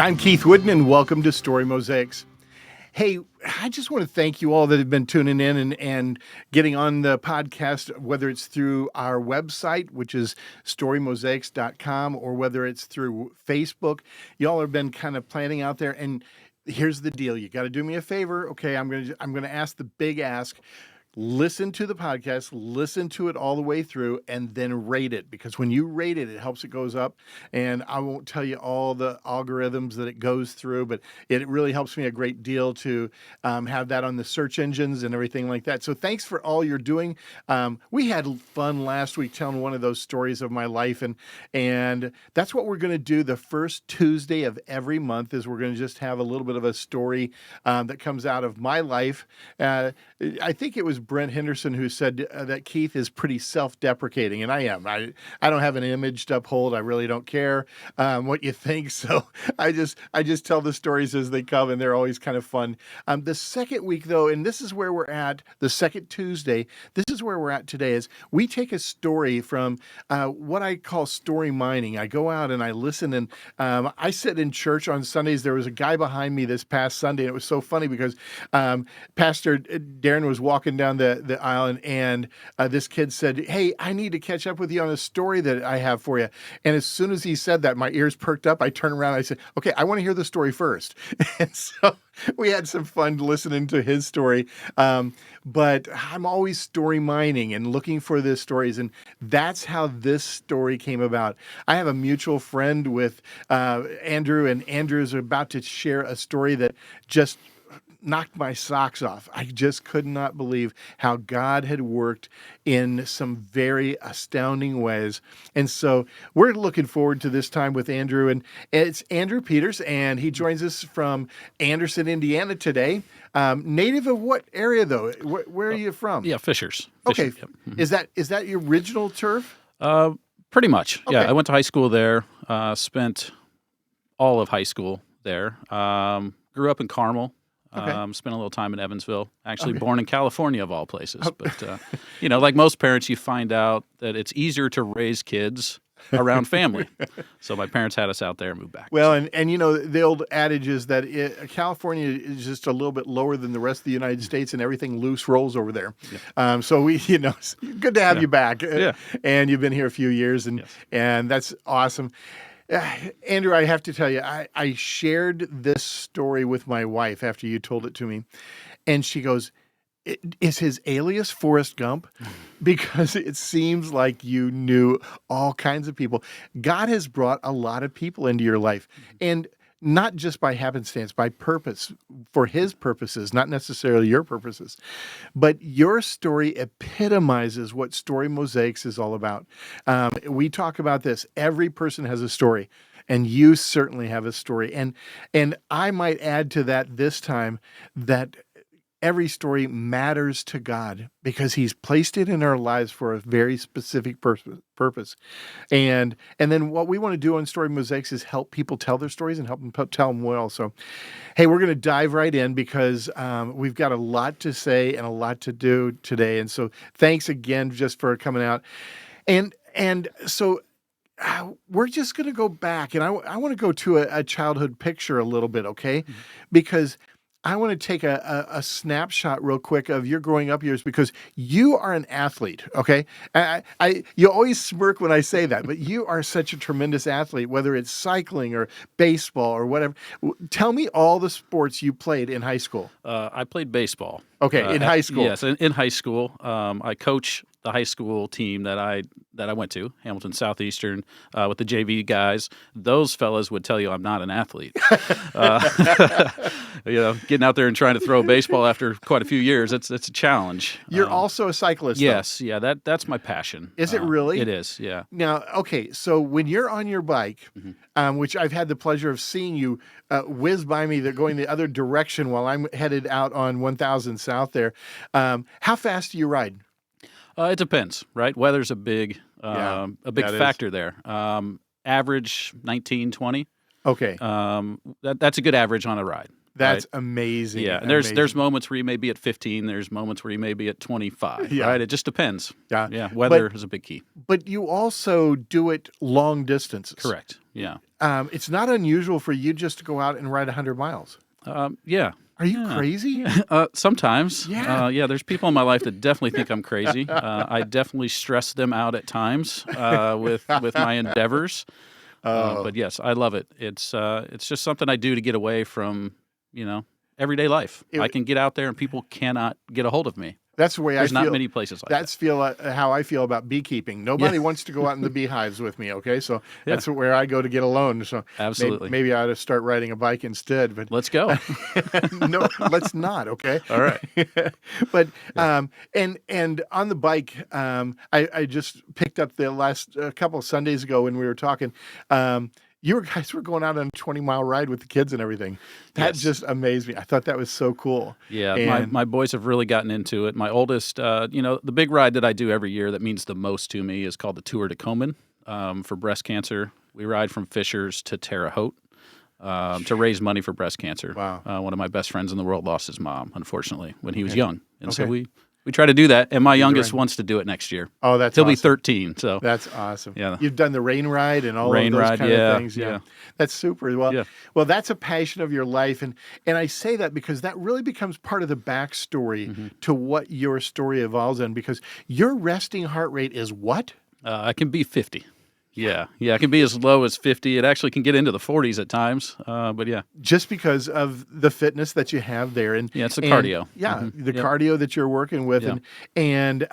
I'm Keith Wooden, and welcome to Story Mosaics. Hey, I just want to thank you all that have been tuning in and getting on the podcast, whether it's through our website, which is storymosaics.com, or whether it's through Facebook. Y'all have been kind of planning out there, and here's the deal. You got to do me a favor. Okay, I'm going to ask the big ask. Listen to the podcast, listen to it all the way through, and then rate it. Because when you rate it, it helps it goes up. And I won't tell you all the algorithms that it goes through, but it really helps me a great deal to have that on the search engines and everything like that. So thanks for all you're doing. We had fun last week telling one of those stories of my life, and that's what we're going to do the first Tuesday of every month. Is we're going to just have a little bit of a story that comes out of my life. I think it was Brent Henderson who said that Keith is pretty self-deprecating, and I am. I don't have an image to uphold. I really don't care what you think. So I just tell the stories as they come, and they're always kind of fun. The second week, though, and this is where we're at, the second Tuesday, this is where we're at today, is we take a story from what I call story mining. I go out and I listen, and I sit in church on Sundays. There was a guy behind me this past Sunday, and it was so funny because Pastor Darren was walking down the aisle, and this kid said, "Hey, I need to catch up with you on a story that I have for you." And as soon as he said that, my ears perked up. I turned around and I said, "Okay, I want to hear the story first." And so we had some fun listening to his story. But I'm always story mining and looking for the stories, and that's how this story came about. I have a mutual friend with Andrew, and Andrew is about to share a story that just knocked my socks off. I just could not believe how God had worked in some very astounding ways. And so we're looking forward to this time with Andrew. And it's Andrew Peters, and he joins us from Anderson, Indiana today. Native of what area, though? Where are you from? Yeah, Fishers. Okay. Yep. Mm-hmm. Is that your original turf? Pretty much. Okay. Yeah, I went to high school there, spent all of high school there. Grew up in Carmel. Okay. Spent a little time in Evansville. Actually born in California, of all places. But, like most parents, you find out that it's easier to raise kids around family. So my parents had us out there and moved back. Well, and the old adage is that California is just a little bit lower than the rest of the United States, and everything loose rolls over there. Yeah. So it's good to have you back. Yeah. And you've been here a few years, and Yes. and that's awesome. Andrew, I have to tell you, I shared this story with my wife after you told it to me, and she goes, "Is his alias Forrest Gump?" Because it seems like you knew all kinds of people. God has brought a lot of people into your life, and not just by happenstance, by purpose, for his purposes, not necessarily your purposes. But your story epitomizes what Story Mosaics is all about. We talk about this. Every person has a story, and you certainly have a story. And I might add to that this time that every story matters to God because he's placed it in our lives for a very specific purpose. And then what we want to do on Story Mosaics is help people tell their stories and help them tell them well. So, hey, we're going to dive right in because we've got a lot to say and a lot to do today. And so thanks again just for coming out. And so we're just going to go back, and I want to go to a childhood picture a little bit, okay? Mm-hmm. Because I want to take a snapshot real quick of your growing up years because you are an athlete, okay? You always smirk when I say that, but you are such a tremendous athlete, whether it's cycling or baseball or whatever. Tell me all the sports you played in high school. I played baseball. Okay, in high school. Yes, in high school. I coach the high school team that I went to, Hamilton Southeastern, with the JV guys. Those fellas would tell you I'm not an athlete. Getting out there and trying to throw a baseball after quite a few years, it's a challenge. You're also a cyclist, yes, though. yeah, that's my passion. Is it really? It is, yeah. Now, okay, so when you're on your bike, which I've had the pleasure of seeing you whiz by me, going the other direction while I'm headed out on 1000 South there, how fast do you ride? It depends, right? Weather's a big factor there. Average 19, 20. Okay. That's a good average on a ride. That's right? amazing. Yeah, and there's Amazing. moments where you may be at 15. There's moments where you may be at 25. Yeah. Right? It just depends. Yeah. Yeah, But weather is a big key. but you also do it long distances. Correct. Yeah. It's not unusual for you just to go out and ride 100 miles. Yeah. Are you Yeah. crazy? Yeah. Sometimes. Yeah. Yeah. There's people in my life that definitely think I'm crazy. I definitely stress them out at times with my endeavors. Oh, But yes, I love it. It's just something I do to get away from everyday life. It- I can get out there and people cannot get a hold of me. that's the way There's I not feel. many places like That's how I feel about beekeeping. Nobody wants to go out in the beehives with me. Okay, so Yeah. that's where I go to get alone. So Absolutely. maybe I ought to start riding a bike instead. But Let's go. no, let's not. Okay. All right. But and on the bike, I just picked up the last couple of Sundays ago when we were talking. You guys were going out on a 20-mile ride with the kids and everything. That Yes. just amazed me. I thought that was so cool. Yeah, And my boys have really gotten into it. My oldest, the big ride that I do every year that means the most to me is called the Tour de Komen for breast cancer. We ride from Fishers to Terre Haute to raise money for breast cancer. Wow. One of my best friends in the world lost his mom, unfortunately, when he was young. And so Okay. we try to do that. And my youngest ride. wants to do it next year. Oh, that's He'll be awesome. 13. So That's awesome. Yeah. You've done the rain ride and all Rain of those ride, kind yeah, of things. yeah. That's super. Well, Yeah. well, that's a passion of your life. And I say that because that really becomes part of the backstory to what your story evolves in, because your resting heart rate is what? I can be 50. Yeah, it can be as low as 50. It actually can get into the 40s at times. But yeah. Just because of the fitness that you have there. And Yeah, it's the and, cardio. Yeah, the Yep. cardio that you're working with. Yeah. And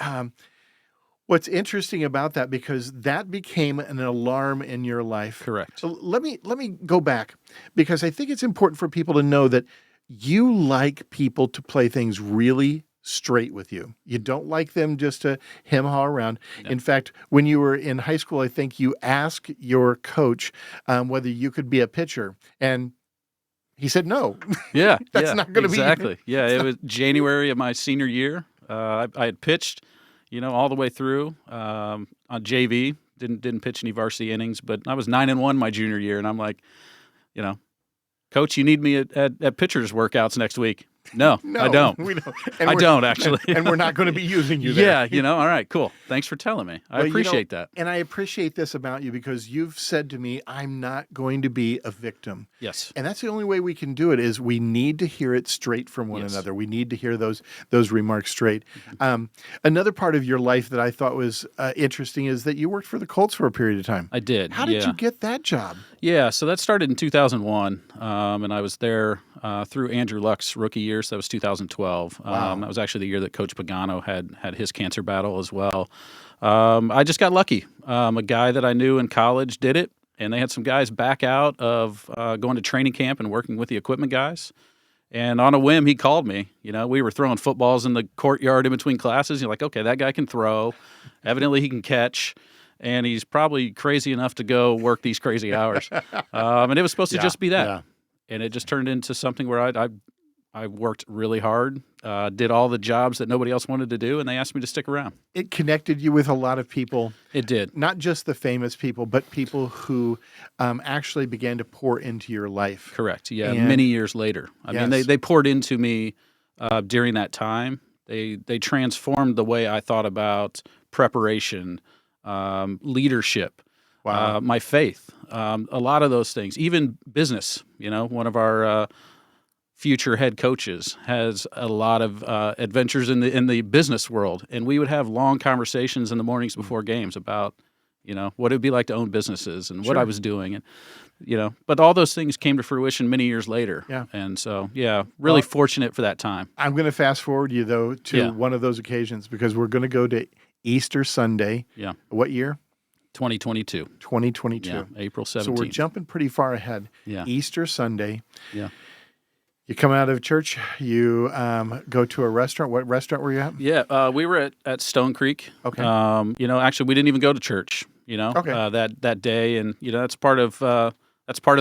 what's interesting about that, because that became an alarm in your life. Correct. So let me go back, because I think it's important for people to know that you like people to play things really straight with you. You don't like them just to hem-haw around. Yeah. In fact, when you were in high school, I think you asked your coach whether you could be a pitcher, and he said no. Yeah, That's yeah, not gonna be- exactly. Yeah, it was January of my senior year. I had pitched, all the way through on JV. Didn't pitch any varsity innings, but I was 9-1 my junior year, and I'm like, Coach, you need me at pitchers workouts next week. No, No, I don't. We don't. I don't actually. And we're not going to be using you there. Yeah, all right, cool. Thanks for telling me. I Well, appreciate that. And I appreciate this about you, because you've said to me, I'm not going to be a victim. Yes. And that's the only way we can do it, is we need to hear it straight from one Yes. another. We need to hear those remarks straight. Another part of your life that I thought was interesting is that you worked for the Colts for a period of time. I did. How did yeah. you get that job? Yeah, so that started in 2001, and I was there through Andrew Luck's rookie year, so that was 2012. Wow. That was actually the year that Coach Pagano had his cancer battle as well. I just got lucky. A guy that I knew in college did it, and they had some guys back out of going to training camp and working with the equipment guys. And on a whim, he called me. We were throwing footballs in the courtyard in between classes. You're like, okay, that guy can throw. Evidently, he can catch. And he's probably crazy enough to go work these crazy hours. And it was supposed to just be that. Yeah. And it just turned into something where I worked really hard, did all the jobs that nobody else wanted to do, and they asked me to stick around. It connected you with a lot of people. It did. Not just the famous people, but people who actually began to pour into your life. Correct. Yeah, And- many years later. I mean, Yes. they poured into me during that time. They transformed the way I thought about preparation, leadership, Wow. my faith, a lot of those things, even business. One of our future head coaches has a lot of adventures in the business world, and we would have long conversations in the mornings before games about what it would be like to own businesses and what Sure. I was doing, and but all those things came to fruition many years later. Yeah. And so really Well- fortunate for that time. I'm going to fast forward you, though, to Yeah. one of those occasions, because we're going to go to Easter Sunday. Yeah. What year? 2022. 2022. Yeah, April So 17th. we're jumping pretty far ahead. Yeah. Easter Sunday. Yeah. You come out of church, you go to a restaurant. What restaurant were you at? Yeah, we were at Stone Creek. Okay. Actually, we didn't even go to church. Okay. That day, and that's part of the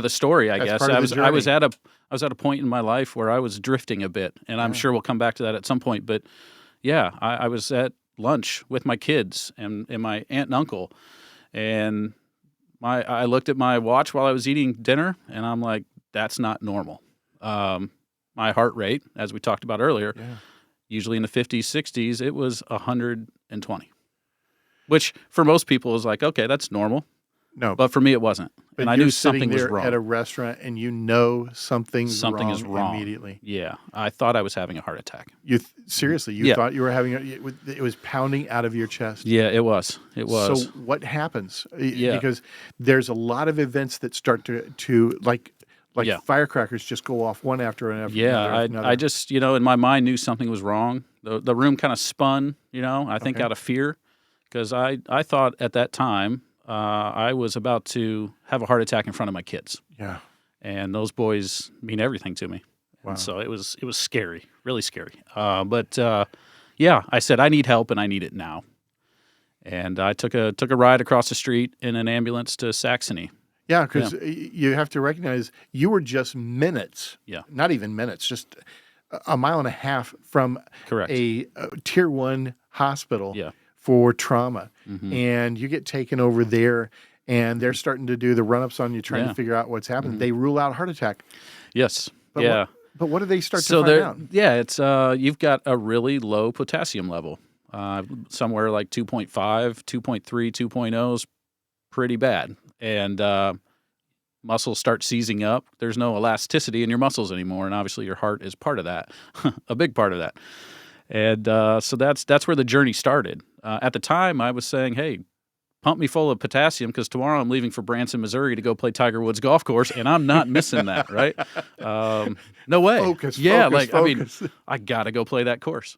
story, I That's guess. part of the I was journey. I was at a point in my life where I was drifting a bit, and I'm sure we'll come back to that at some point. But yeah, I was at lunch with my kids and my aunt and uncle, and I looked at my watch while I was eating dinner, and I'm like, that's not normal. my heart rate, as we talked about earlier, Yeah. usually in the 50s, 60s, it was 120, which for most people is like, okay, that's normal. No, But for me, it wasn't. but And I you're knew sitting something was there wrong. at a restaurant and you know something's Something is wrong immediately. Yeah. I thought I was having a heart attack. Seriously, you Yeah. thought you were having it was pounding out of your chest. Yeah, it was. It was. So what happens? Yeah. Because there's a lot of events that start to like Yeah. firecrackers just go off one after another. Yeah, another. I just, in my mind knew something was wrong. The room kind of spun, I think Okay. out of fear, because I thought at that time I was about to have a heart attack in front of my kids, Yeah. and those boys mean everything to me. Wow. And so it was scary, really scary. But yeah, I said I need help and I need it now. And I took a ride across the street in an ambulance to Saxony. Yeah, because you have to recognize you were just minutes, not even minutes, just a mile and a half from Correct. a tier 1 hospital Yeah. for trauma. Mhm. And you get taken over there, and they're starting to do the run-ups on you, trying to figure out what's happening. They rule out heart attack. Yes. But yeah. But what do they start So to find out? yeah, it's you've got a really low potassium level, somewhere like 2.5, 2.3, 2.0 is pretty bad, and muscles start seizing up. There's no elasticity in your muscles anymore, and obviously your heart is part of that, a big part of that. And so that's where the journey started. At the time, I was saying, hey, pump me full of potassium because tomorrow I'm leaving for Branson, Missouri to go play Tiger Woods golf course, and I'm not missing that, right? No way. Focus, yeah, focus, focus. I got to go play that course.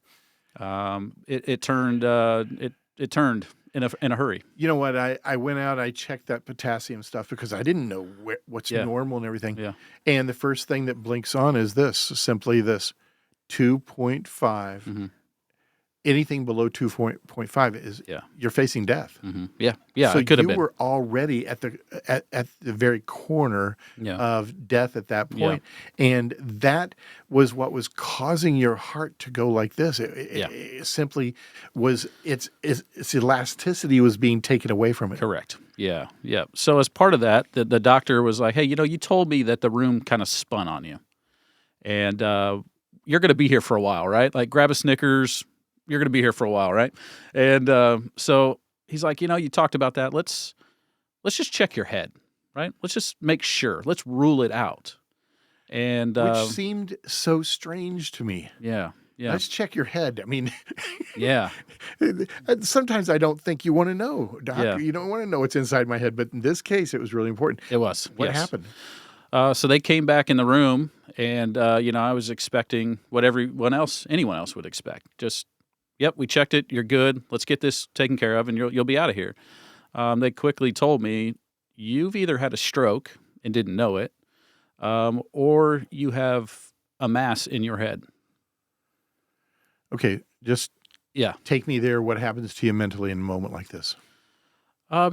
It turned it turned in a hurry. You know what? I went out, I checked that potassium stuff because I didn't know what's normal and everything. Yeah. And the first thing that blinks on is simply this, 2.5. Mm-hmm. Anything below 2.5 is you're facing death. Mm-hmm. Yeah, yeah. So it could have you been. were already at the very corner of death at that point. And that was what was causing your heart to go like this. It simply was its elasticity was being taken away from it. Correct. Yeah, yeah. So as part of that, the doctor was like, hey, you told me that the room kind of spun on you, and you're going to be here for a while, right? Like, grab a Snickers. You're going to be here for a while, right? And so he's like, you talked about that. Let's just check your head, right? Let's just make sure. Let's rule it out. And which seemed so strange to me. Yeah. Let's check your head. I mean, yeah. Sometimes I don't think you want to know, doctor. Yeah. You don't want to know what's inside my head. But in this case, it was really important. It was. What yes. happened? So they came back in the room, and I was expecting what anyone else would expect. Just, yep, we checked it. You're good. Let's get this taken care of, and you'll be out of here. They quickly told me, you've either had a stroke and didn't know it, or you have a mass in your head. Okay, just take me there. What happens to you mentally in a moment like this? I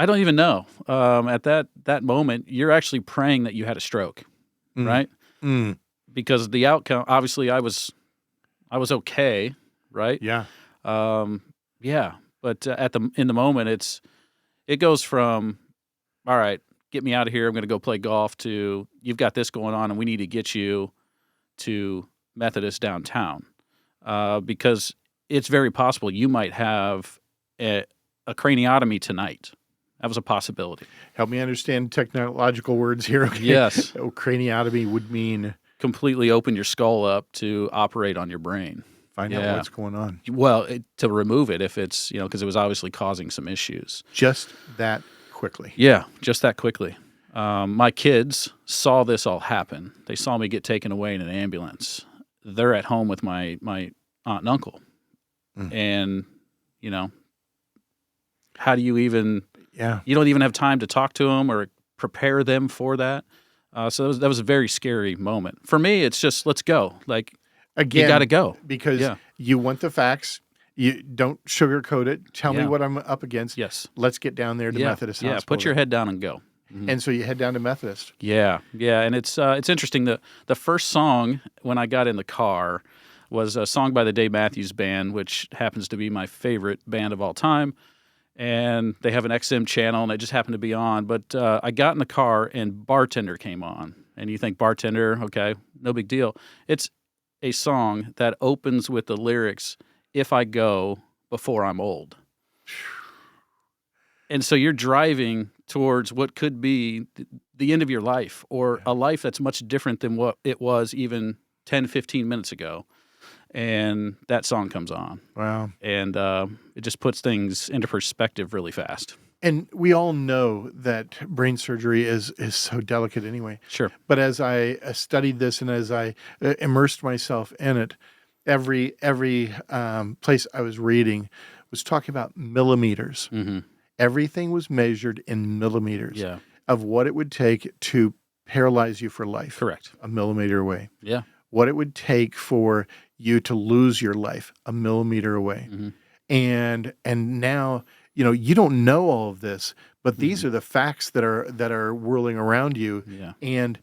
don't even know. At that moment, you're actually praying that you had a stroke, right? Mm. Because the outcome, obviously, I was okay, right? Yeah. Yeah. But in the moment, it goes from, all right, get me out of here. I'm going to go play golf, to you've got this going on, and we need to get you to Methodist downtown, because it's very possible you might have a craniotomy tonight. That was a possibility. Help me understand technological words here. Okay? Yes. Craniotomy would mean completely open your skull up to operate on your brain. Find out what's going on. Well, to remove it if it's, because it was obviously causing some issues. Just that quickly. Yeah, just that quickly. My kids saw this all happen. They saw me get taken away in an ambulance. They're at home with my aunt and uncle. And, how do you even... Yeah. You don't even have time to talk to them or prepare them for that. So that was a very scary moment. For me, it's just, let's go. Like, again, you got to go. Because you want the facts. You don't sugarcoat it. Tell me what I'm up against. Yes. Let's get down there to Methodist Hospital. Yeah, put your head down and go. Mm-hmm. And so you head down to Methodist. Yeah, and it's interesting. The first song when I got in the car was a song by the Dave Matthews Band, which happens to be my favorite band of all time. And they have an XM channel, and it just happened to be on. But I got in the car, and Bartender came on. and you think bartender, okay, no big deal. It's a song that opens with the lyrics, "If I go before I'm old." And so you're driving towards what could be the end of your life, or a life that's much different than what it was even 10, 15 minutes ago. And that song comes on. Wow. And it just puts things into perspective really fast. And we all know that brain surgery is so delicate anyway. Sure. But as I studied this and as I immersed myself in it, every place I was reading was talking about millimeters. Mm-hmm. Everything was measured in millimeters Yeah. of what it would take to paralyze you for life. Correct. A millimeter away. Yeah. What it would take for you to lose your life, a millimeter away. Mm-hmm. And now, you don't know all of this, but these are the facts that are whirling around you. Yeah. And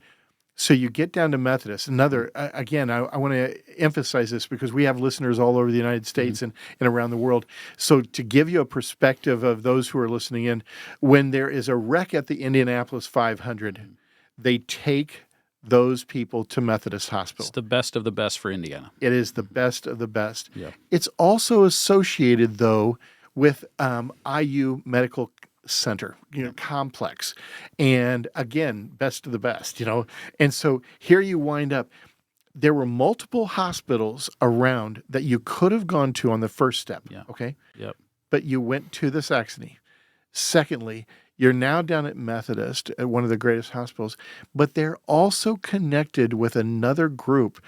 so you get down to Methodist. Another, again, I want to emphasize this because we have listeners all over the United States and around the world. So to give you a perspective of those who are listening in, when there is a wreck at the Indianapolis 500, they take those people to Methodist Hospital. It's the best of the best for Indiana. It is the best of the best. Yeah. It's also associated, though, with IU Medical Center, complex. And again, best of the best, And so here you wind up. There were multiple hospitals around that you could have gone to on the first step, Yeah. okay? Yep. But you went to the Saxony. Secondly, you're now down at Methodist, at one of the greatest hospitals, but they're also connected with another group.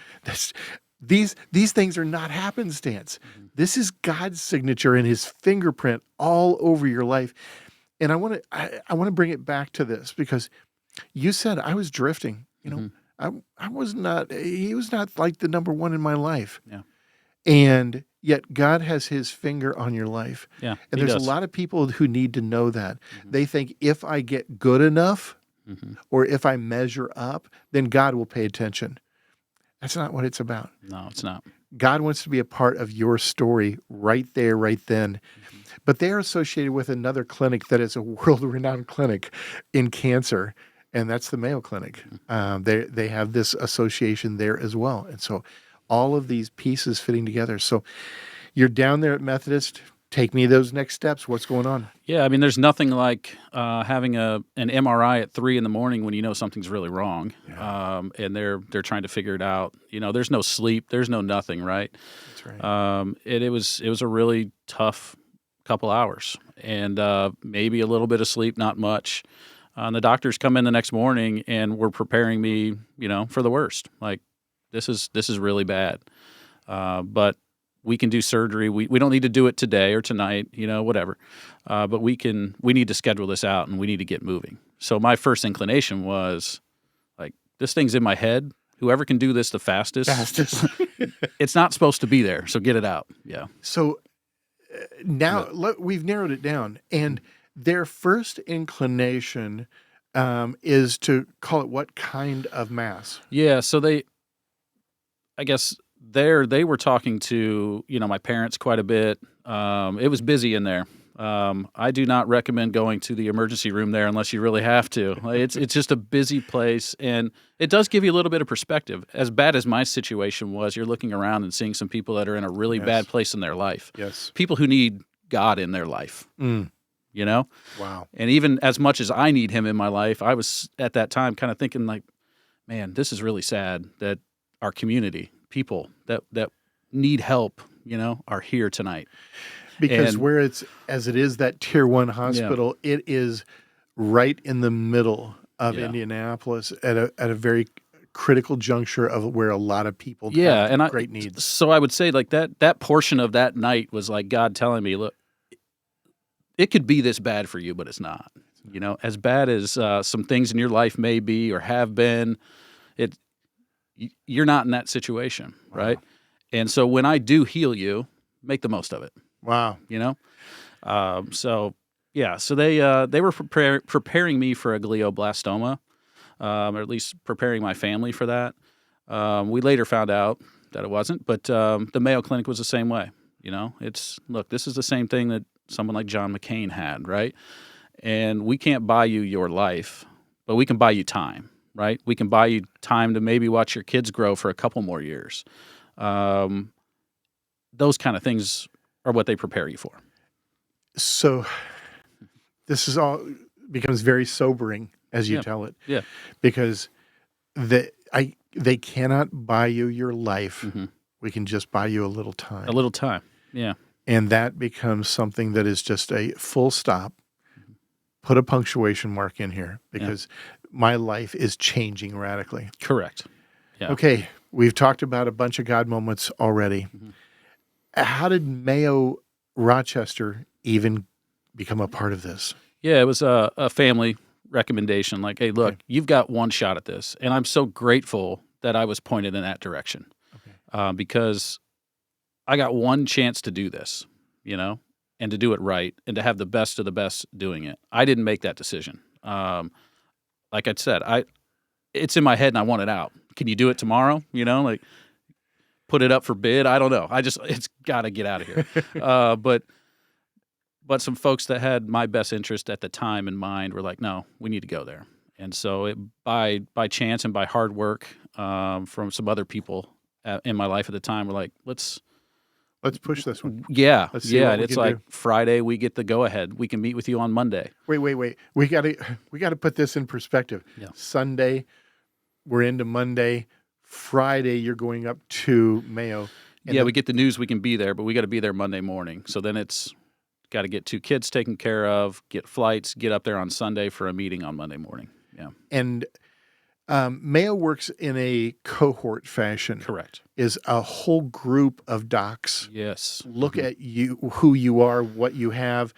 These things are not happenstance. Mm-hmm. This is God's signature and his fingerprint all over your life. And I want to bring it back to this because you said I was drifting. I was not. He was not like the number one in my life. Yeah. And yet God has his finger on your life. Yeah. And he there's does. a lot of people who need to know that. They think if I get good enough or if I measure up, then God will pay attention. That's not what it's about. No, it's not. God wants to be a part of your story right there, right then. But they're associated with another clinic that is a world-renowned clinic in cancer, and that's the Mayo Clinic. They have this association there as well. And so all of these pieces fitting together. So you're down there at Methodist. Take me those next steps. What's going on? Yeah, I mean, there's nothing like having an MRI at 3 a.m. when you know something's really wrong, and they're trying to figure it out. There's no sleep, there's no nothing, right? That's right. It was a really tough couple hours, and maybe a little bit of sleep, not much. And the doctors come in the next morning and were preparing me, for the worst. Like, this is really bad, but we can do surgery. We don't need to do it today or tonight, whatever. But we need to schedule this out and we need to get moving. So my first inclination was like, this thing's in my head. Whoever can do this the fastest. It's not supposed to be there. So get it out. Yeah. So now we've narrowed it down, and their first inclination is to call it what kind of mass? Yeah. So they were talking to, my parents quite a bit. It was busy in there. I do not recommend going to the emergency room there unless you really have to. It's just a busy place, and it does give you a little bit of perspective. As bad as my situation was, you're looking around and seeing some people that are in a really bad place in their life. Yes. People who need God in their life. Wow. And even as much as I need him in my life, I was at that time kind of thinking like, man, this is really sad that our community, people that need help, are here tonight. Because where it's, as it is that tier 1 hospital, it is right in the middle of Indianapolis at a very critical juncture of where a lot of people have great needs. So I would say like that portion of that night was like God telling me, look, it could be this bad for you, but it's not. As bad as some things in your life may be or have been, you're not in that situation, right? And so when I do heal you, make the most of it. Wow. So they were preparing me for a glioblastoma, or at least preparing my family for that. We later found out that it wasn't, but the Mayo Clinic was the same way. This is the same thing that someone like John McCain had, right? And we can't buy you your life, but we can buy you time. right? We can buy you time to maybe watch your kids grow for a couple more years. Those kind of things are what they prepare you for. So this is all becomes very sobering as you tell it. Yeah. Because they cannot buy you your life. Mm-hmm. We can just buy you a little time. A little time. Yeah. And that becomes something that is just a full stop. Put a punctuation mark in here because my life is changing radically. Correct. Yeah. Okay. We've talked about a bunch of God moments already. Mm-hmm. How did Mayo Rochester even become a part of this? Yeah, it was a family recommendation. Like, hey, look, you've got one shot at this. And I'm so grateful that I was pointed in that direction because I got one chance to do this, and to do it right and to have the best of the best doing it. I didn't make that decision. Like I said, it's in my head and I want it out. Can you do it tomorrow? Put it up for bid. I don't know. It's got to get out of here. But some folks that had my best interest at the time in mind were like, no, we need to go there. And so by chance and by hard work from some other people in my life at the time, were like, let's push this one. Yeah. Let's see And it's like Friday, we get the go ahead. We can meet with you on Monday. Wait. We gotta put this in perspective. Yeah. Sunday, we're into Monday. Friday, you're going up to Mayo. We get the news we can be there, but we got to be there Monday morning. So then it's got to get 2 kids taken care of, get flights, get up there on Sunday for a meeting on Monday morning. Yeah. And Mayo works in a cohort fashion. Correct. Is a whole group of docs. Yes. Look at you, who you are, what you have,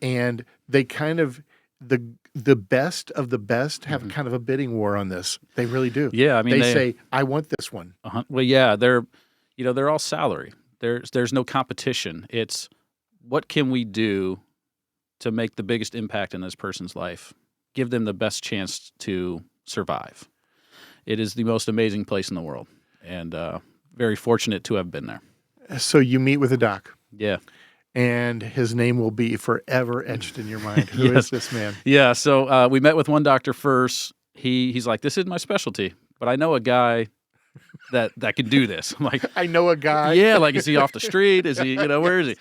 and they kind of the best of the best have kind of a bidding war on this. They really do. Yeah, I mean they say, "I want this one." Well, yeah, they're all salary. There's no competition. It's what can we do to make the biggest impact in this person's life? Give them the best chance to survive. It is the most amazing place in the world, and very fortunate to have been there. So you meet with a doc. Yeah. And his name will be forever etched in your mind. Who is this man? Yeah, so we met with one doctor first. He's like, this is my specialty, but I know a guy that can do this. I'm like, I know a guy. Yeah, like, is he off the street? Is he, where is he?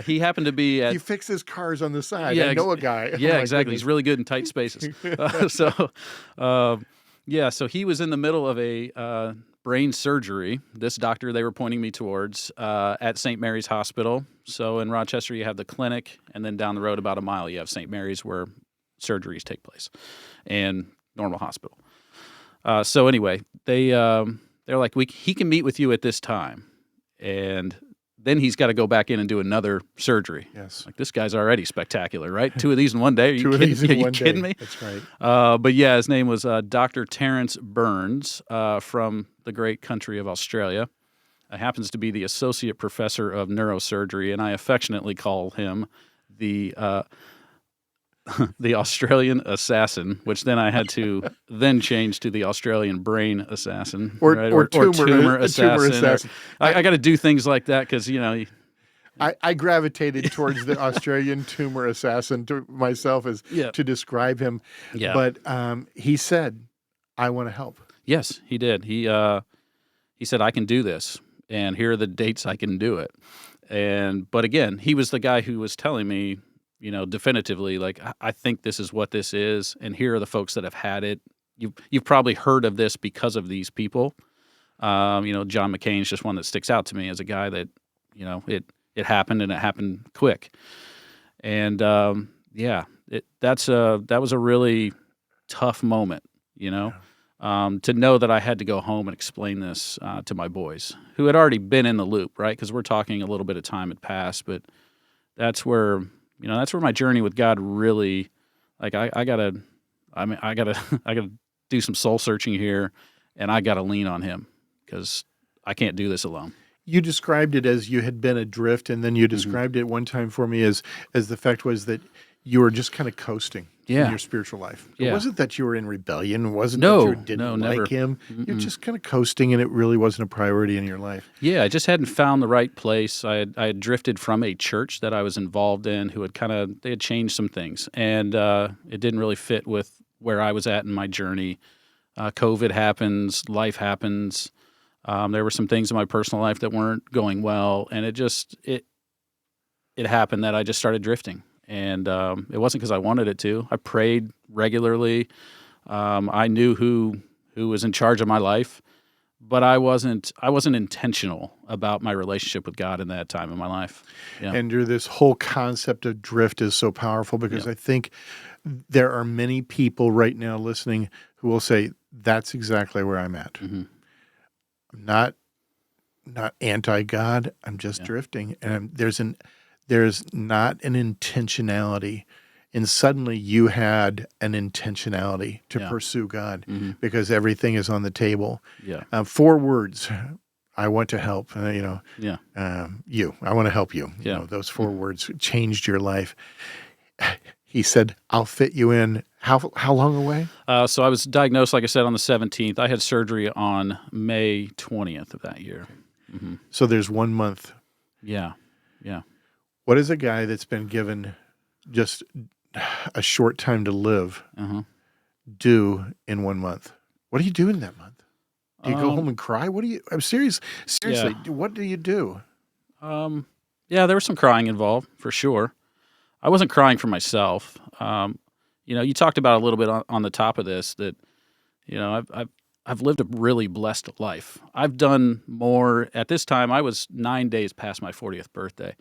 He happened to be at... He fixes cars on the side. Yeah, I know a guy. Yeah, exactly. He's really good in tight spaces. So he was in the middle of a brain surgery, this doctor they were pointing me towards, at St. Mary's Hospital. So in Rochester, you have the clinic, and then down the road about a mile, you have St. Mary's where surgeries take place, and normal hospital. So anyway, they're like, he can meet with you at this time, and then he's got to go back in and do another surgery. Yes. Like, this guy's already spectacular, right? 2 of these in one day. Are you kidding me? That's right. But yeah, his name was Dr. Terence Burns from the great country of Australia. Happens to be the associate professor of neurosurgery, and I affectionately call him the Australian assassin, which then I had to then change to the Australian brain assassin, or tumor assassin. I got to do things like that because I gravitated towards the Australian tumor assassin to myself to describe him. Yeah. But he said, "I want to help." Yes, he did. He said, "I can do this, and here are the dates I can do it." But again, he was the guy who was telling me, definitively, like, I think this is what this is, and here are the folks that have had it. You've probably heard of this because of these people. John McCain's just one that sticks out to me as a guy that, it happened, and it happened quick. And that was a really tough moment, to know that I had to go home and explain this to my boys, who had already been in the loop, right? Because we're talking a little bit of time had passed, but that's where my journey with God really, like, I gotta do some soul searching here, and I gotta lean on Him because I can't do this alone. You described it as you had been adrift, and then you described it one time for me as the fact was that you were just kind of coasting in your spiritual life. It wasn't that you were in rebellion. It wasn't that you didn't like Him. You're just kind of coasting, and it really wasn't a priority in your life. Yeah, I just hadn't found the right place. I had drifted from a church that I was involved in who had they had changed some things, and it didn't really fit with where I was at in my journey. COVID happens, life happens. There were some things in my personal life that weren't going well, and it happened that I just started drifting. And it wasn't because I wanted it to. I prayed regularly. I knew who was in charge of my life, but I wasn't intentional about my relationship with God in that time in my life. Yeah. Andrew, this whole concept of drift is so powerful because I think there are many people right now listening who will say, that's exactly where I'm at. Mm-hmm. I'm not anti-God. I'm just drifting. And there's not an intentionality. And suddenly you had an intentionality to pursue God because everything is on the table. Yeah. 4 words. I want to help. I want to help you. Yeah. Those 4 words changed your life. He said, "I'll fit you in." How long away? So I was diagnosed, like I said, on the 17th. I had surgery on May 20th of that year. Mm-hmm. So there's 1 month. Yeah. Yeah. What is a guy that's been given just a short time to live do in 1 month? What do you do in that month? Do you go home and cry? What do you? I'm serious. Seriously, what do you do? Yeah, there was some crying involved for sure. I wasn't crying for myself. You talked about a little bit on the top of this that, I've lived a really blessed life. I've done more at this time. I was 9 days past my 40th birthday.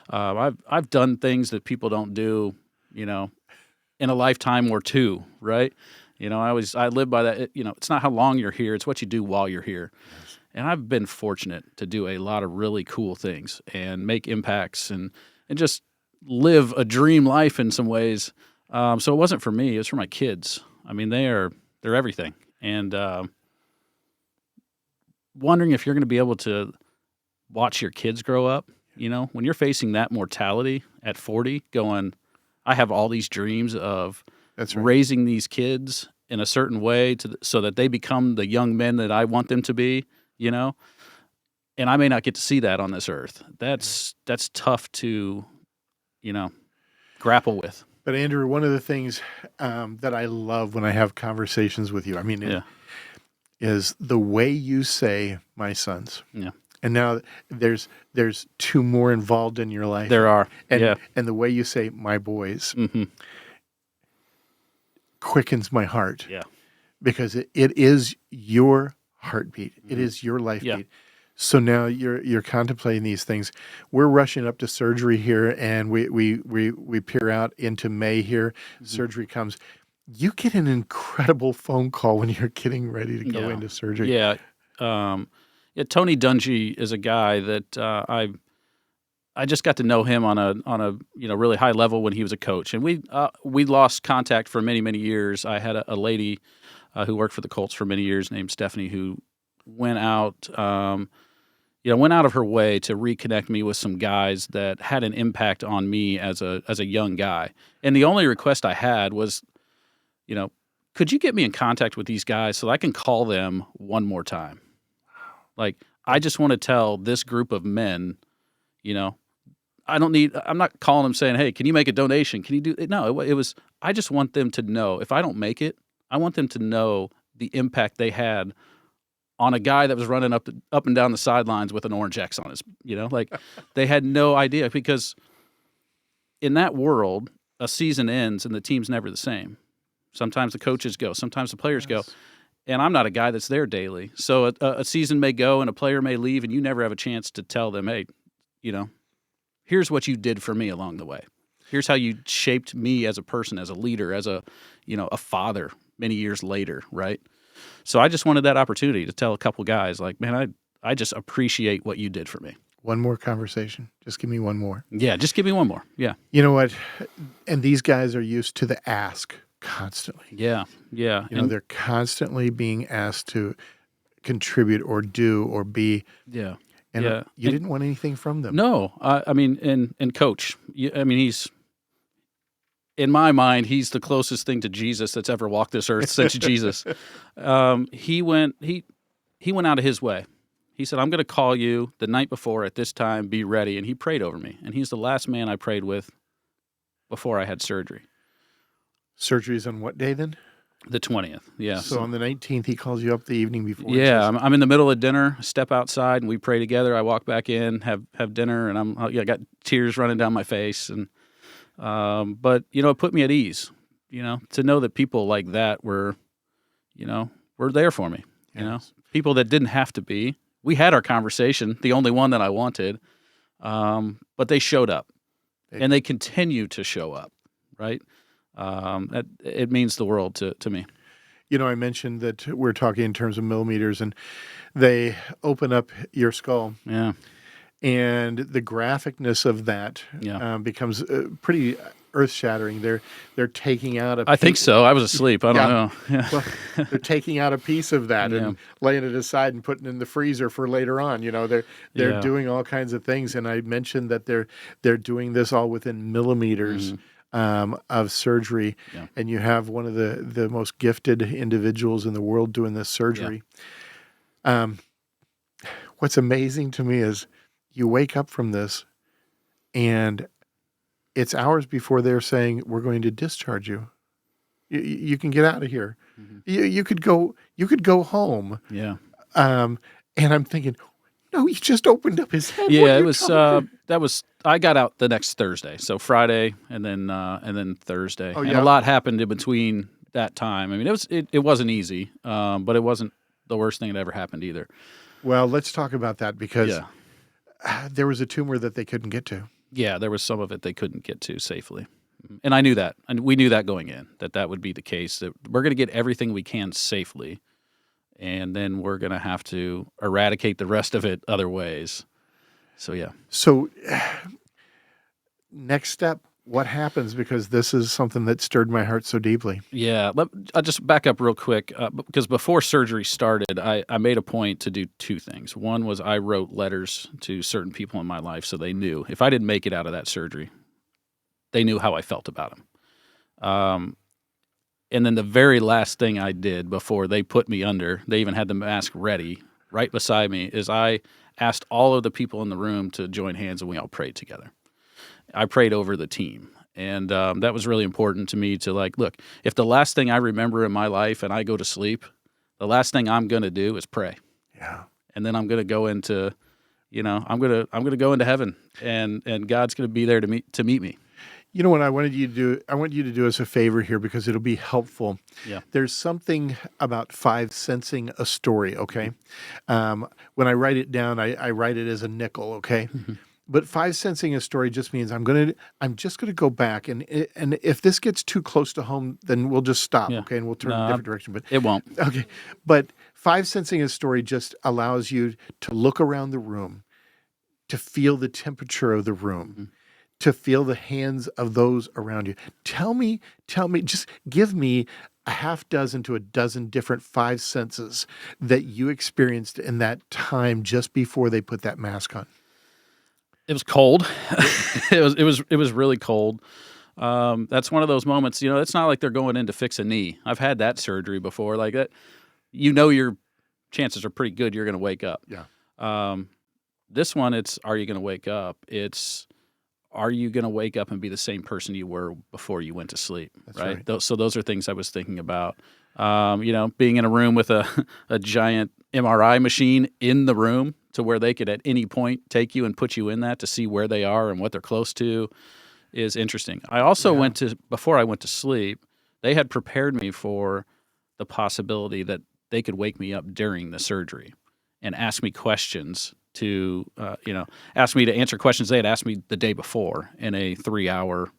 I've done things that people don't do, in a lifetime or two, right? I live by that. It's not how long you're here; it's what you do while you're here. Yes. And I've been fortunate to do a lot of really cool things and make impacts and just live a dream life in some ways. So it wasn't for me; it was for my kids. I mean, they're everything, and wondering if you're going to be able to watch your kids grow up. When you're facing that mortality at 40, going, I have all these dreams of raising these kids in a certain way so that they become the young men that I want them to be, and I may not get to see that on this earth. That's tough to, grapple with. But Andrew, one of the things that I love when I have conversations with you, is the way you say "my sons." Yeah. And now there's 2 more involved in your life. There are. And the way you say "my boys" quickens my heart. Yeah. Because it is your heartbeat. It is your life beat. So now you're contemplating these things. We're rushing up to surgery here, and we peer out into May here. Surgery comes. You get an incredible phone call when you're getting ready to go into surgery. Yeah. Tony Dungy is a guy that I just got to know him on a really high level when he was a coach, and we lost contact for many years. I had a lady who worked for the Colts for many years named Stephanie who went out of her way to reconnect me with some guys that had an impact on me as a young guy. And the only request I had was, could you get me in contact with these guys so that I can call them one more time? Like, I just want to tell this group of men, I'm not calling them saying, hey, can you make a donation? Can you do it? No, it was, I just want them to know, if I don't make it, I want them to know the impact they had on a guy that was running up and down the sidelines with an orange X on his, they had no idea, because in that world, a season ends and the team's never the same. Sometimes the coaches go, sometimes the players go. And I'm not a guy that's there daily. So a season may go and a player may leave, and you never have a chance to tell them, hey, here's what you did for me along the way. Here's how you shaped me as a person, as a leader, as a father many years later, right? So I just wanted that opportunity to tell a couple guys, like, man, I just appreciate what you did for me. One more conversation. Just give me one more. Yeah, just give me one more. Yeah. You know what? And these guys are used to the ask constantly. Yeah. They're constantly being asked to contribute or do or be. Yeah. And you didn't want anything from them. No. And Coach, he's, in my mind, he's the closest thing to Jesus that's ever walked this earth since Jesus. He went out of his way. He said, I'm going to call you the night before at this time, be ready. And he prayed over me. And he's the last man I prayed with before I had surgery. Surgery's on what day then? The 20th, yeah. So on the 19th, he calls you up the evening before. and Yeah, says, I'm in the middle of dinner, step outside, and we pray together. I walk back in, have dinner, and I got tears running down my face. And but it put me at ease, to know that people like that were there for me. Yes. People that didn't have to be. We had our conversation, the only one that I wanted, but they showed up, and they continue to show up. Right, it means the world to me. I mentioned that we're talking in terms of millimeters, and they open up your skull. Yeah. And the graphicness of that becomes pretty earth-shattering. They're taking out I think so. I was asleep. I don't know. Yeah. Well, they're taking out a piece of that and laying it aside and putting it in the freezer for later on. They're doing all kinds of things. And I mentioned that they're doing this all within millimeters. Of surgery, and you have one of the most gifted individuals in the world doing this surgery. What's amazing to me is you wake up from this, and it's hours before they're saying, we're going to discharge you. You can get out of here. Mm-hmm. You could go home. Yeah. And I'm thinking, no, he just opened up his head. Yeah, I got out the next Thursday. So Friday and then Thursday. Oh, and a lot happened in between that time. I mean, it wasn't easy, but it wasn't the worst thing that ever happened either. Well, let's talk about that because there was a tumor that they couldn't get to. Yeah, there was some of it they couldn't get to safely. And I knew that. And we knew that going in, that would be the case, that we're going to get everything we can safely. And then we're going to have to eradicate the rest of it other ways. So, yeah. So, next step, what happens? Because this is something that stirred my heart so deeply. Yeah. I'll just back up real quick. Because before surgery started, I made a point to do two things. One was I wrote letters to certain people in my life so they knew. If I didn't make it out of that surgery, they knew how I felt about them. And then the very last thing I did before they put me under, they even had the mask ready right beside me, is I asked all of the people in the room to join hands and we all prayed together. I prayed over the team. And that was really important to me to look, if the last thing I remember in my life and I go to sleep, the last thing I'm going to do is pray. Yeah. And then I'm going to go into, I'm going to go into heaven and God's going to be there to meet me. You know what I want you to do us a favor here because it'll be helpful. Yeah. There's something about 5 sensing a story, okay? When I write it down, I write it as a nickel, okay? Mm-hmm. But 5 sensing a story just means I'm just gonna go back and if this gets too close to home, then we'll just stop, okay? And we'll turn in a different direction. But it won't. Okay. But 5 sensing a story just allows you to look around the room, to feel the temperature of the room. Mm-hmm. To feel the hands of those around you. Tell me, just give me a half dozen to a dozen different 5 senses that you experienced in that time just before they put that mask on. It was cold. It was really cold. That's one of those moments, it's not like they're going in to fix a knee. I've had that surgery before. Like that, your chances are pretty good you're going to wake up. Yeah. This one, it's, are you going to wake up? It's, are you going to wake up and be the same person you were before you went to sleep? That's right. So those are things I was thinking about. Being in a room with a giant MRI machine in the room to where they could at any point take you and put you in that to see where they are and what they're close to is interesting. I also before I went to sleep, they had prepared me for the possibility that they could wake me up during the surgery and ask me questions to, ask me to answer questions they had asked me the day before in a 3-hour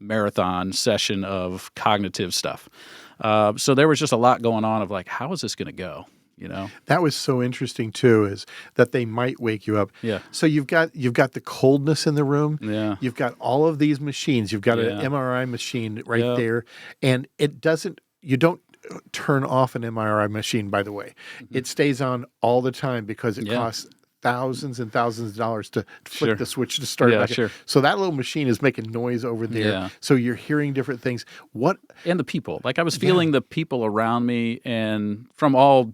marathon session of cognitive stuff. So there was just a lot going on of how is this going to go? That was so interesting too, is that they might wake you up. Yeah. So you've got the coldness in the room. Yeah. You've got all of these machines. You've got an MRI machine right there, and you don't turn off an MRI machine, by the way. Mm-hmm. It stays on all the time because it costs thousands and thousands of dollars to flick the switch to start it back. Sure. So that little machine is making noise over there. Yeah. So you're hearing different things. And the people. I was feeling the people around me and from all,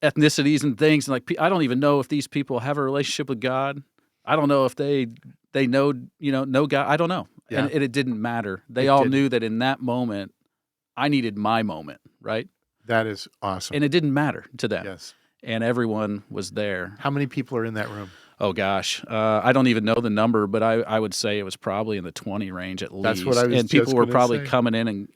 ethnicities and things. And I don't even know if these people have a relationship with God. I don't know if they know God. I don't know. Yeah. And it didn't matter. They all knew that in that moment I needed my moment, right? That is awesome. And it didn't matter to them. Yes. And everyone was there. How many people are in that room? Oh, gosh. I don't even know the number, but I would say it was probably in the 20 range at least. That's what I was And people just were gonna probably say. coming in and,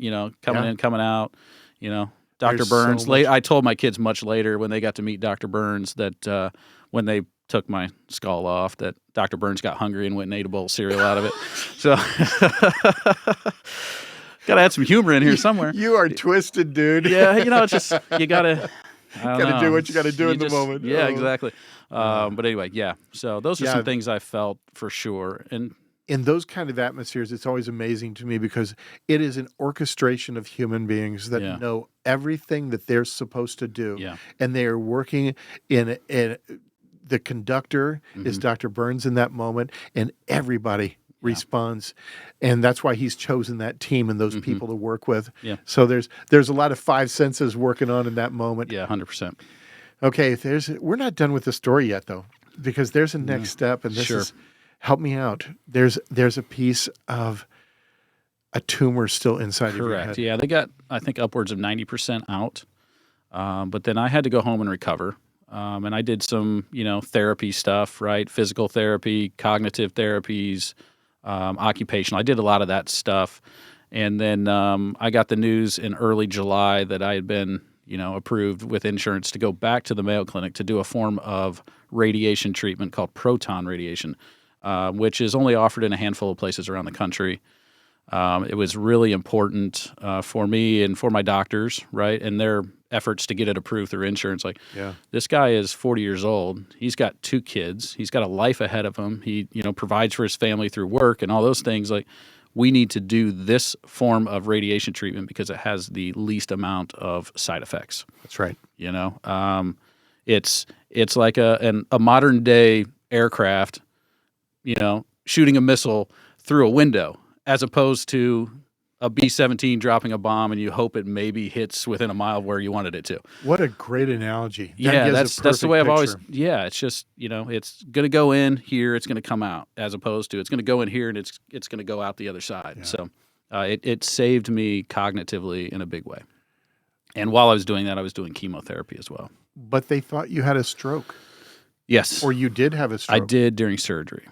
coming in, coming out, Dr. There's Burns. so much- I told my kids much later when they got to meet Dr. Burns that when they took my skull off, that Dr. Burns got hungry and went and ate a bowl of cereal out of it. So got to add some humor in here somewhere. You are twisted, dude. Yeah, it's just, you got to... Got to do what you got to do in the moment. Yeah, Oh. exactly. But anyway, yeah. So those are some things I felt for sure. And in those kind of atmospheres, it's always amazing to me because it is an orchestration of human beings that know everything that they're supposed to do. Yeah. And they are working in the conductor is Dr. Burns in that moment, and everybody responds. And that's why he's chosen that team and those people to work with. Yeah. So there's a lot of five senses working on in that moment. Yeah, 100%. Okay, we're not done with the story yet though, because there's a next step, and this is help me out. There's a piece of a tumor still inside of your head. Correct. Yeah, they got, I think, upwards of 90% out. But then I had to go home and recover. And I did some, therapy stuff, right? Physical therapy, cognitive therapies, occupational. I did a lot of that stuff. And then I got the news in early July that I had been, approved with insurance to go back to the Mayo Clinic to do a form of radiation treatment called proton radiation, which is only offered in a handful of places around the country. It was really important for me and for my doctors, right, and their efforts to get it approved through insurance. Like, this guy is 40 years old. He's got 2 kids. He's got a life ahead of him. He, provides for his family through work and all those things. Like, we need to do this form of radiation treatment because it has the least amount of side effects. That's right. It's like a modern day aircraft, shooting a missile through a window, as opposed to a B-17 dropping a bomb and you hope it maybe hits within a mile of where you wanted it to. What a great analogy. That's the way I've always, picture. it's just, it's going to go in here, it's going to come out, as opposed to it's going to go in here and it's going to go out the other side. Yeah. So it saved me cognitively in a big way. And while I was doing that, I was doing chemotherapy as well. But they thought you had a stroke. Yes. Or you did have a stroke. I did during surgery.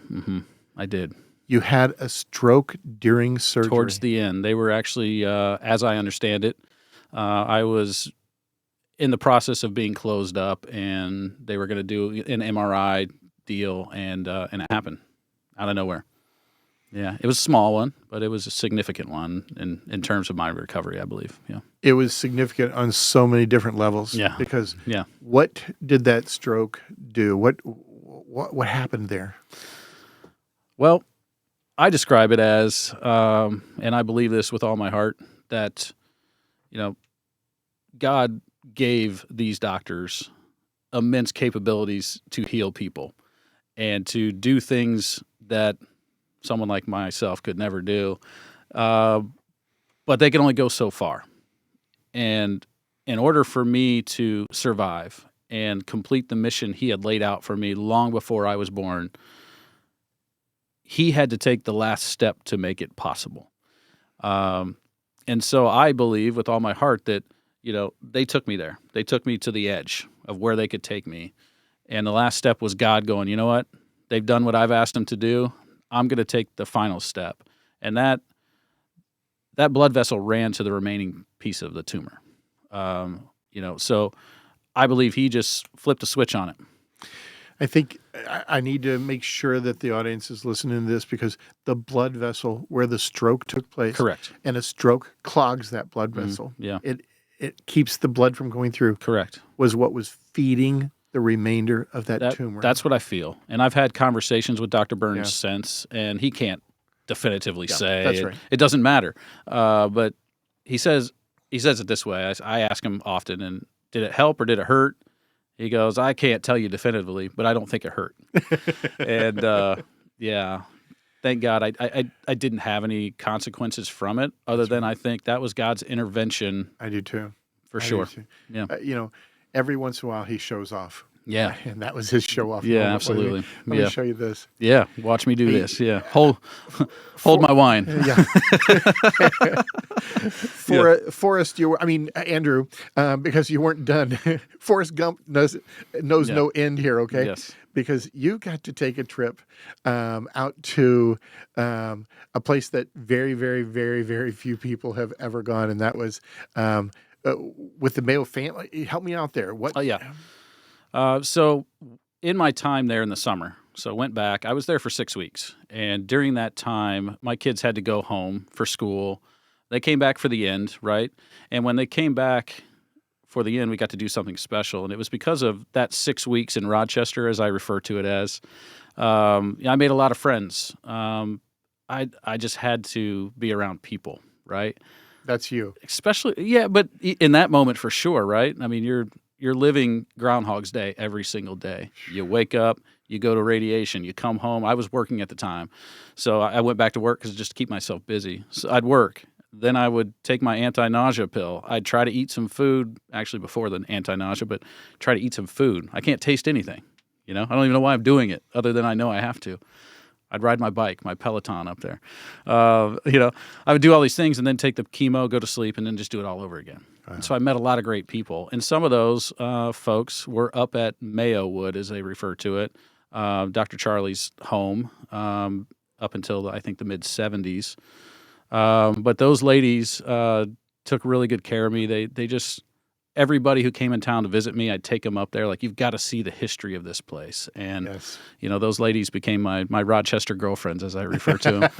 I did. You had a stroke during surgery. Towards the end. They were actually, as I understand it, I was in the process of being closed up, and they were going to do an MRI deal, and it happened out of nowhere. Yeah, it was a small one, but it was a significant one in terms of my recovery, I believe. Yeah, it was significant on so many different levels. Yeah, because what did that stroke do? What happened there? Well, I describe it as, and I believe this with all my heart, that, God gave these doctors immense capabilities to heal people and to do things that someone like myself could never do. But they can only go so far. And in order for me to survive and complete the mission he had laid out for me long before I was born, he had to take the last step to make it possible. And so I believe with all my heart that, they took me there. They took me to the edge of where they could take me. And the last step was God going, you know what? They've done what I've asked them to do. I'm going to take the final step. And that blood vessel ran to the remaining piece of the tumor. So I believe he just flipped a switch on it. I think I need to make sure that the audience is listening to this because the blood vessel where the stroke took place. Correct. And a stroke clogs that blood vessel. Yeah. It keeps the blood from going through. Correct. Was what was feeding the remainder of that tumor. That's what I feel. And I've had conversations with Dr. Burns since, and he can't definitively say that's right. It doesn't matter. But he says it this way. I ask him often, and did it help or did it hurt? He goes, I can't tell you definitively, but I don't think it hurt. And thank God I didn't have any consequences from it other than I think that was God's intervention. I do too. For sure. Yeah. Every once in a while he shows off. Yeah. And that was his show off Yeah, moment. absolutely. Let me show you this. Yeah. Watch me do Hey, this. Yeah. Hold my wine. Yeah. Yeah. Forrest, Andrew, because you weren't done. Forrest Gump knows Yeah. no end here, okay? Yes. Because you got to take a trip out to a place that very, very, very, very few people have ever gone, and that was with the Mayo family. Help me out there. What? Oh, yeah. So in my time there in the summer, so went back, I was there for 6 weeks. And during that time, my kids had to go home for school. They came back for the end, right? And when they came back for the end, we got to do something special. And it was because of that 6 weeks in Rochester, as I refer to it as. I made a lot of friends. I just had to be around people, right? That's you. Especially, yeah, but in that moment for sure, right? I mean, you're living Groundhog's Day every single day. You wake up, you go to radiation, you come home. I was working at the time, so I went back to work just to keep myself busy. So I'd work. Then I would take my anti-nausea pill. I'd try to eat some food, actually before the anti-nausea, but try to eat some food. I can't taste anything, I don't even know why I'm doing it, other than I know I have to. I'd ride my bike, my Peloton up there. I would do all these things and then take the chemo, go to sleep, and then just do it all over again. And so I met a lot of great people. And some of those folks were up at Mayo Wood, as they refer to it, Dr. Charlie's home, up until, I think, the mid-'70s. But those ladies took really good care of me. They just... Everybody who came in town to visit me, I'd take them up there. Like, you've got to see the history of this place. And, Yes. Those ladies became my Rochester girlfriends, as I refer to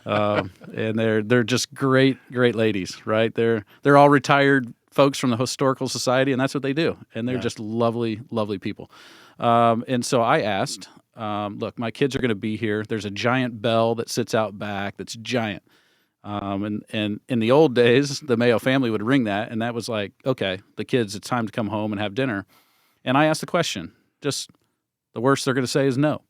them. And they're just great ladies, right? They're all retired folks from the Historical Society, and that's what they do. And they're just lovely, lovely people. And so I asked, look, my kids are going to be here. There's a giant bell that sits out back that's giant. And in the old days, the Mayo family would ring that, and that was like, okay, the kids, it's time to come home and have dinner. And I asked the question, just the worst they're going to say is no.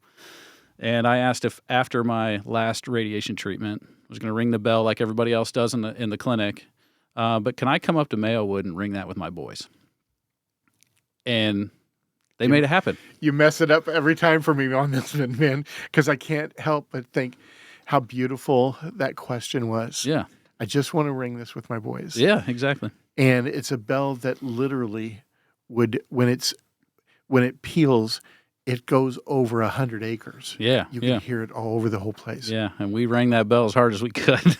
And I asked if after my last radiation treatment, I was going to ring the bell like everybody else does in the clinic, but can I come up to Mayo Wood and ring that with my boys? And they made it happen. You mess it up every time for me on this one, man, because I can't help but think how beautiful that question was. Yeah. I just want to ring this with my boys. Yeah, exactly. And it's a bell that literally would, when it peals, it goes over 100 acres. Yeah. You can hear it all over the whole place. Yeah, and we rang that bell as hard as we could.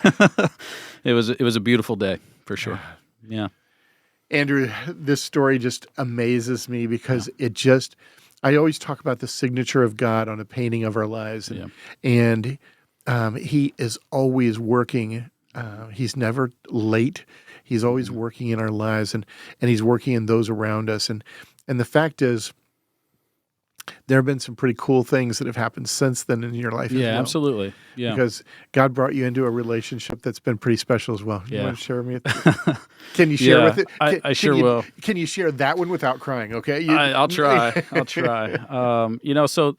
It was a beautiful day, for sure. Yeah. Andrew, this story just amazes me because I always talk about the signature of God on a painting of our lives. And he is always working. He's never late. He's always working in our lives, and he's working in those around us. And the fact is, there have been some pretty cool things that have happened since then in your life as well. Yeah, absolutely. Yeah. Because God brought you into a relationship that's been pretty special as well. You want to share with me? Can you share with it? I sure will. Can you share that one without crying, okay? I'll try. I'll try. So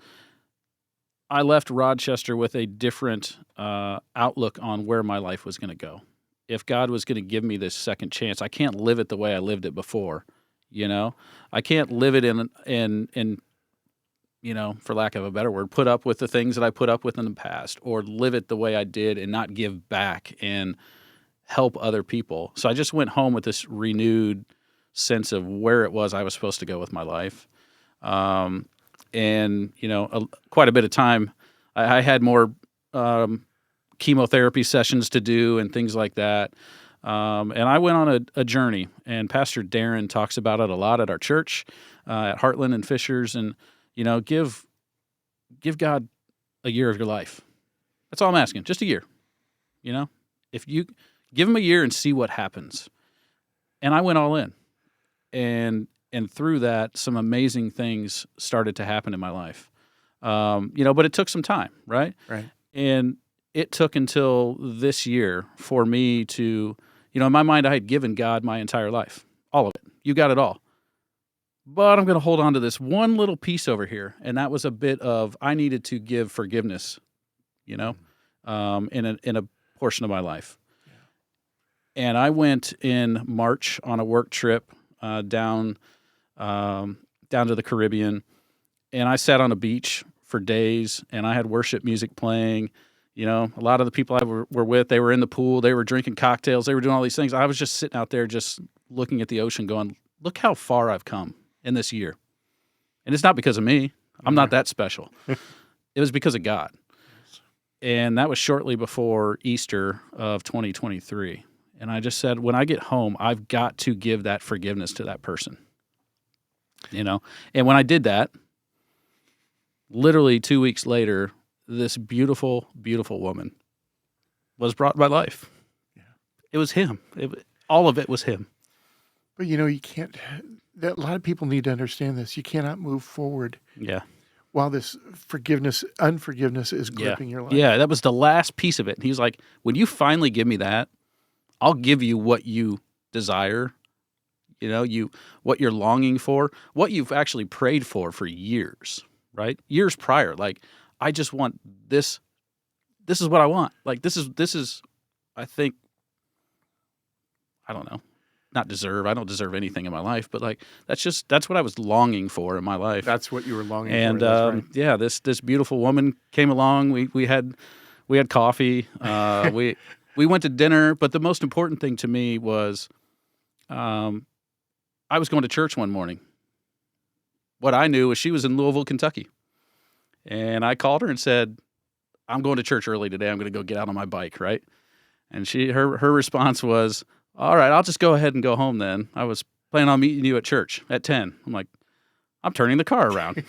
I left Rochester with a different outlook on where my life was going to go. If God was going to give me this second chance, I can't live it the way I lived it before. I can't live it in for lack of a better word, put up with the things that I put up with in the past, or live it the way I did and not give back and help other people. So I just went home with this renewed sense of where it was I was supposed to go with my life. And quite a bit of time. I had more chemotherapy sessions to do and things like that. And I went on a journey, and Pastor Darren talks about it a lot at our church, at Heartland and Fishers, and give God a year of your life. That's all I'm asking, just a year. If you give him a year and see what happens. And I went all in, and through that, some amazing things started to happen in my life. But it took some time, right? Right. And it took until this year for me to, in my mind, I had given God my entire life, all of it. You got it all. But I'm going to hold on to this one little piece over here, and that was a bit of I needed to give forgiveness, in a portion of my life. Yeah. And I went in March on a work trip down down to the Caribbean, and I sat on a beach for days, and I had worship music playing. You know, a lot of the people I were with, they were in the pool, they were drinking cocktails, they were doing all these things. I was just sitting out there just looking at the ocean going, look how far I've come in this year. And it's not because of me. I'm not that special. It was because of God. And that was shortly before Easter of 2023. And I just said, when I get home, I've got to give that forgiveness to that person. You know? And when I did that, literally 2 weeks later, this beautiful, beautiful woman was brought to my life. Yeah. It was him. All of it was him. But, you know, you can't, a lot of people need to understand this. You cannot move forward. Yeah. While this unforgiveness is gripping your life. Yeah, that was the last piece of it. And he was like, when you finally give me that, I'll give you what you desire, you know, what you're longing for, what you've actually prayed for years, right? Years prior. Like, I just want this. This is what I want. Like, this is, I think, I don't know. I don't deserve anything in my life, but like that's what I was longing for in my life. That's what you were longing for. That's right. Yeah, this beautiful woman came along. We had coffee. We went to dinner, but the most important thing to me was, I was going to church one morning. What I knew was she was in Louisville, Kentucky, and I called her and said, "I'm going to church early today. I'm going to go get out on my bike." Right, and her response was, "All right, I'll just go ahead and go home then. I was planning on meeting you at church at 10. I'm like, I'm turning the car around.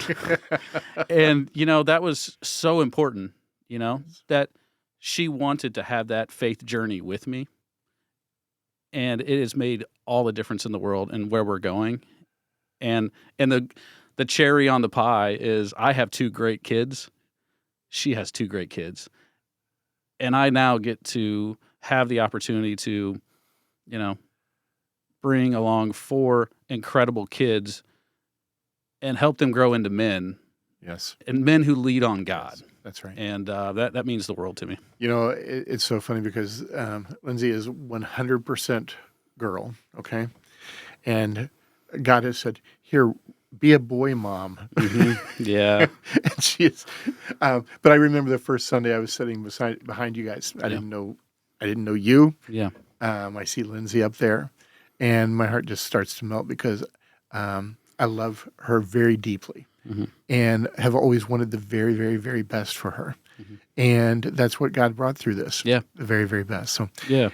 And, you know, that was so important, you know, that she wanted to have that faith journey with me. And it has made all the difference in the world and where we're going. And the cherry on the pie is I have 2 great kids. She has 2 great kids. And I now get to have the opportunity to, you know, bring along 4 incredible kids and help them grow into men. Yes. And men who lead on God. Yes, that's right. And that means the world to me. You know, it's so funny because Lindsay is 100% girl, okay? And God has said, here, be a boy mom. Mm-hmm. Yeah. And she is. But I remember the first Sunday I was sitting behind you guys. I didn't know you. Yeah. I see Lindsay up there, and my heart just starts to melt because I love her very deeply, and have always wanted the very, very, very best for her. And that's what God brought through this. Yeah. The very, very best. So, yeah.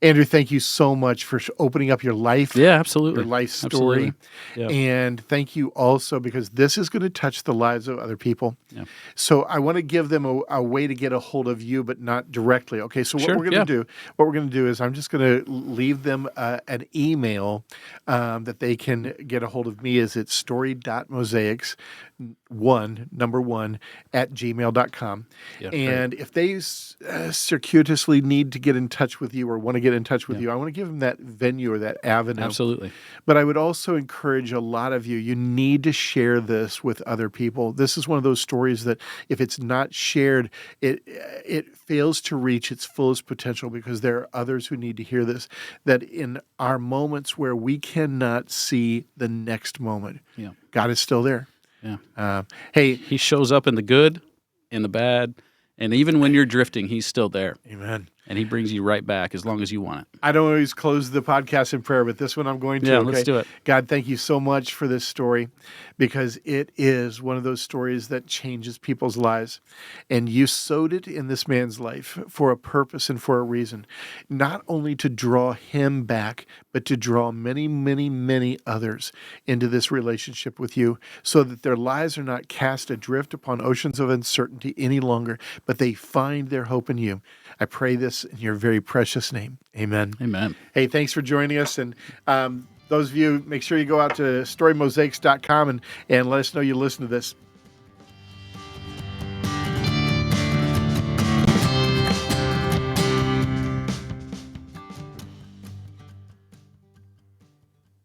Andrew, thank you so much for opening up your life. Yeah, absolutely. Your life story. Yeah. And thank you also because this is going to touch the lives of other people. Yeah. So I want to give them a way to get a hold of you, but not directly. Okay, so what we're going to do is I'm just going to leave them an email that they can get a hold of me. It's story.mosaics, number 1, @gmail.com. Yeah, and if they circuitously need to get in touch with you or want to get in touch with you, I want to give them that venue or that avenue. Absolutely. But I would also encourage a lot of you need to share this with other people. This is one of those stories that if it's not shared, it fails to reach its fullest potential because there are others who need to hear this, that in our moments where we cannot see the next moment, God is still there. Yeah. Hey, He shows up in the good, in the bad, and even when you're drifting, He's still there. Amen. And He brings you right back as long as you want it. I don't always close the podcast in prayer, but this one I'm going to. Yeah, let's do it. God, thank you so much for this story because it is one of those stories that changes people's lives. And you sowed it in this man's life for a purpose and for a reason, not only to draw him back, but to draw many, many, many others into this relationship with you so that their lives are not cast adrift upon oceans of uncertainty any longer, but they find their hope in you. I pray this in your very precious name. Amen. Amen. Hey, thanks for joining us. And those of you, make sure you go out to storymosaics.com and let us know you listen to this.